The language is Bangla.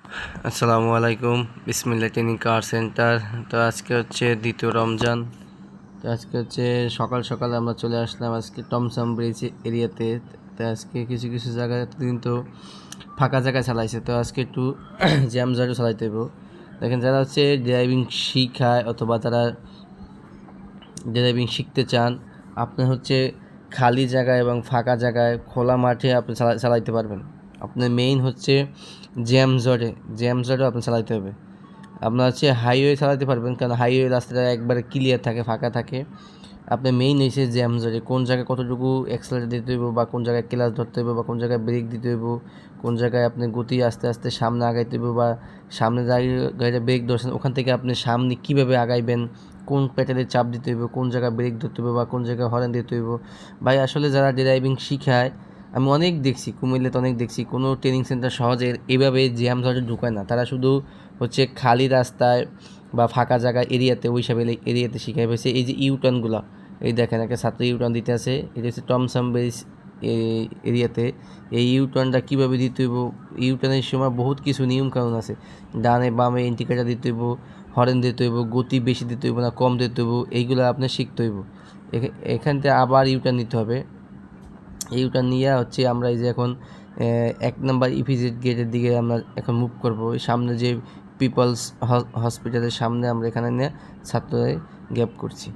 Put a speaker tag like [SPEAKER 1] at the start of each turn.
[SPEAKER 1] আসসালামু আলাইকুম। বিসমিল্লাহ ট্রেনিং কার সেন্টার। তো আজকে হচ্ছে দ্বিতীয় রমজান। তো আজকে হচ্ছে সকাল সকাল আমরা চলে আসলাম আজকে টমসাম ব্রিজ এরিয়াতে। তো আজকে কিছু কিছু জায়গায় কিন্তু ফাঁকা জায়গায় চালাইছে, তো আজকে একটু জ্যাম জায়গা চালাইতে হইব। দেখেন যারা হচ্ছে ড্রাইভিং শিখায় অথবা যারা ড্রাইভিং শিখতে চান, আপনি হচ্ছে খালি জায়গায় এবং ফাঁকা জায়গায় খোলা মাঠে আপনি চালাইতে পারবেন। আপনার মেইন হচ্ছে জ্যাম জটে আপনি চালাইতে হবে। আপনার হচ্ছে হাইওয়ে চালাতে পারবেন, কারণ হাইওয়ে রাস্তাটা একবারে ক্লিয়ার থাকে, ফাঁকা থাকে। আপনার মেইন হচ্ছে জ্যাম জটে কোন জায়গায় কতটুকু অ্যাক্সেলারেট দিতে হইব, বা কোন জায়গায় ক্লাচ ধরতে হইব, বা কোন জায়গায় ব্রেক দিতে হইব, কোন জায়গায় আপনি গতি আস্তে আস্তে সামনে আগাইতে হইব, বা সামনে গাড়িটা ব্রেক ধরছেন ওখান থেকে আপনি সামনে কীভাবে আগাইবেন, কোন প্যাডেলে চাপ দিতে হইব, কোন জায়গায় ব্রেক ধরতে হইব, বা কোন জায়গায় হর্ন দিতে হইব। ভাই আসলে যারা ড্রাইভিং শিখায় আমি অনেক দেখছি, কুমিল্লাতে অনেক দেখছি, কোনো ট্রেনিং সেন্টার সহজে এভাবে জ্যাম জটে ঢুকায় না। তারা শুধু হচ্ছে খালি রাস্তায় বা ফাঁকা জায়গা এরিয়াতে ওইসব এরিয়াতে শিখাই পেয়েছে। এই যে ইউটার্নগুলো, এই দেখেন একটা ছাত্র ইউটার্ন দিতে আছে, এটা হচ্ছে টমসাম বেস এরিয়াতে। এই ইউটার্নটা কীভাবে দিতে হইব, ইউটার্নের সময় বহুত কিছু নিয়মকানুন আছে। ডানে বামে ইন্ডিকেটার দিতে হইব, হর্ন দিতে হইব, গতি বেশি দিতে হইব না কম দিতে হইব, এইগুলো আপনার শিখতে হইব। এখান থেকে আবার ইউটার্ন নিতে হবে। ইউটার্ন নিয়ে হচ্ছে আমরা এই যে এখন 1 নম্বর ইপিজেড গেটের দিকে আমরা এখন মুভ করবো। সামনে যে পিপলস হসপিটালের সামনে আমরা এখানে নিয়ে ছাত্রদের গ্যাপ করছি।